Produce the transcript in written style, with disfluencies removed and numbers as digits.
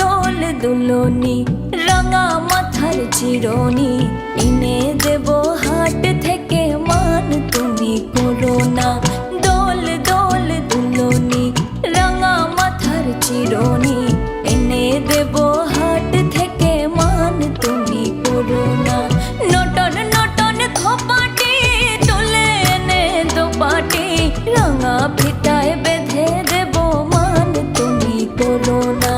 দোল দুলনি রাঙা মাথার চিরনি এনে দেব হাট থেকে মান তুমি করো না। দোল দোল দুলনি রাঙা মাথার চিরনি এনে দেব হাট থেকে মান তুমি করো না। নটন নটন খোপাটি তুলে এনে দোপাটি রাঙা ফিতায় বেঁধে দেব মান তুমি করো না।